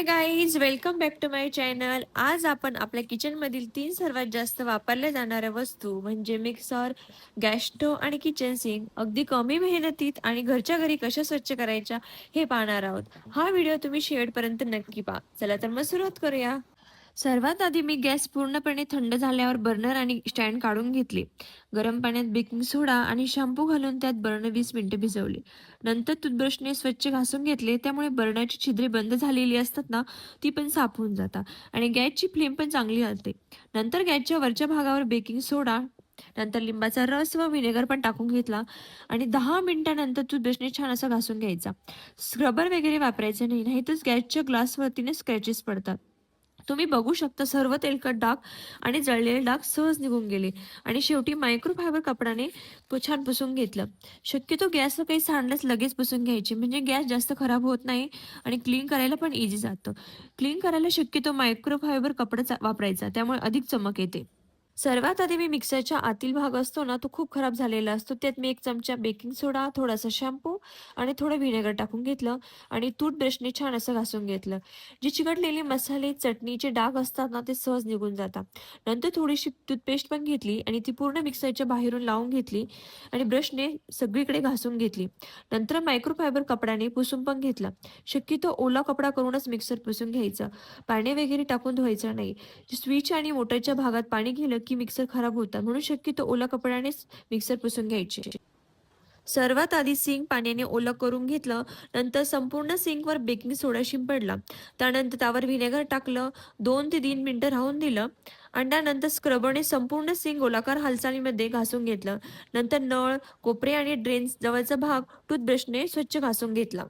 Guys, welcome back to my channel. आज आपण आपल्या किचनमधील 3 सर्वात जास्त वापरल्या जाणाऱ्या वस्तू म्हणजे मिक्सर, गॅस स्टोव्ह आणि किचन सिंक अगदी कमी मेहनतीत आणि घरच्या घरी कशा स्वच्छ करायच्या हे पाहणार आहोत. हा व्हिडिओ तुम्ही शेवटपर्यंत नक्की पहा. चला तर मग सुरुवात करूया. सर्वात आधी मी गॅस पूर्णपणे थंड झाल्यावर बर्नर आणि स्टँड काढून घेतले. गरम पाण्यात बेकिंग सोडा आणि शॅम्पू घालून त्यात बर्नर 20 मिनिटे भिजवले. नंतर टूथब्रशने स्वच्छ घासून घेतले. त्यामुळे बर्नरची छिद्रे बंद झालेली असतात ना, ती पण साफ होऊन जातात आणि गॅसची फ्लेम पण चांगली असते. नंतर गॅसच्या वरच्या भागावर बेकिंग सोडा, नंतर लिंबाचा रस व व्हिनेगर पण टाकून घेतला आणि 10 मिनिटांनंतर टूथब्रशने छान असा घासून घ्यायचा. स्क्रबर वगैरे वापरायचं नाही, नाहीतर गॅसच्या ग्लासवरतीने स्क्रॅचेस पडतात. तुम्ही बघू शकता सर्व तेलकट डाग आणि जळलेले डाग सहज निघून गेले आणि शेवटी मायक्रोफायबर कपड्याने छान पुसून घेतलं. शक्यतो गॅसवर काही सांडल्यास लगेच पुसून घ्यायची, म्हणजे गॅस जास्त खराब होत नाही आणि क्लीन करायला पण इझी जातं. क्लीन करायला शक्यतो मायक्रोफायबर कपडा वापरायचा, त्यामुळे अधिक चमक येते. सर्वात आधी मी मिक्सरच्या आतील भाग असतो ना, तो खूप खराब झालेला असतो. त्यात मी 1 चमचा बेकिंग सोडा, थोडासा शॅम्पू आणि थोडं व्हिनेगर टाकून घेतलं आणि टूथब्रशने छान असं घासून घेतलं. जी चिकटलेले मसाले, चटणीचे डाग असतात ना, ते सहज निघून जातात. नंतर थोडीशी टूथपेस्ट पण घेतली आणि ती पूर्ण मिक्सरच्या बाहेरून लावून घेतली आणि ब्रशने सगळीकडे घासून घेतली. नंतर मायक्रोफायबर कपड्याने पुसून पण घेतला. शक्यतो ओला कपडा करूनच मिक्सर पुसून घ्यायचं. पाणी वगैरे टाकून धुवायचं नाही. स्विच आणि मोटरच्या भागात पाणी गेलं की मिक्सर खराब होतात, म्हणून शक्यतो ओल्या कपड्यानेच मिक्सर पुसून घ्यायचे. सर्वात आधी सिंक पाण्याने ओलं करून घेतलं. नंतर संपूर्ण सिंकवर बेकिंग सोडा शिंपडला. त्यानंतर त्यावर व्हिनेगर टाकलं. 2 ते 3 मिनिटं राहून दिलं आणि त्यानंतर स्क्रबरने संपूर्ण सिंक गोलाकार हालचालीमध्ये घासून घेतलं. नंतर नळ, कोपरे आणि ड्रेन जवळचा भाग टूथब्रशने स्वच्छ घासून घेतला.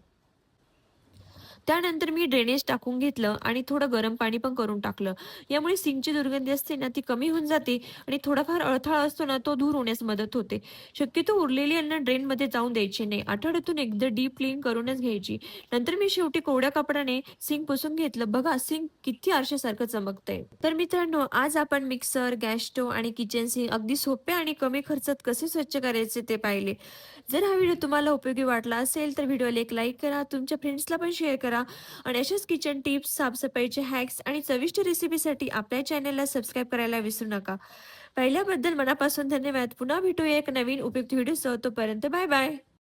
त्यानंतर मी ड्रेनेज टाकून घेतलं आणि थोडं गरम पाणी पण करून टाकलं. यामुळे सिंकची दुर्गंधी असते ना, ती कमी होऊन जाते आणि थोडाफार अडथळा असतो ना, तो दूर होण्यास मदत होते. शक्यतो उरलेली अन्न ड्रेनमध्ये जाऊन द्यायची नाही. आठवड्यातून एकदा डीप क्लीन करूनच घ्यायची. नंतर मी शेवटी कोरड्या कपड्याने सिंक पुसून घेतलं. बघा सिंक किती आरशासारखं चमकतंय. तर मित्रांनो, आज आपण मिक्सर, गॅस स्टोव्ह आणि किचन सिंक अगदी सोपे आणि कमी खर्चात कसे स्वच्छ करायचे ते पाहिले. जर हा व्हिडिओ तुम्हाला उपयोगी वाटला असेल तर व्हिडिओला एक लाईक करा, तुमच्या फ्रेंड्सला पण शेअर करा आणि अशाच किचन टिप्स, साफसफाईचे हॅक्स आणि चविष्ट रेसिपीसाठी आपल्या चॅनलला सबस्क्राईब करायला विसरू नका. पाहिल्याबद्दल मनापासून धन्यवाद. पुन्हा भेटूया एक नवीन उपयुक्त व्हिडिओसह. तोपर्यंत बाय बाय.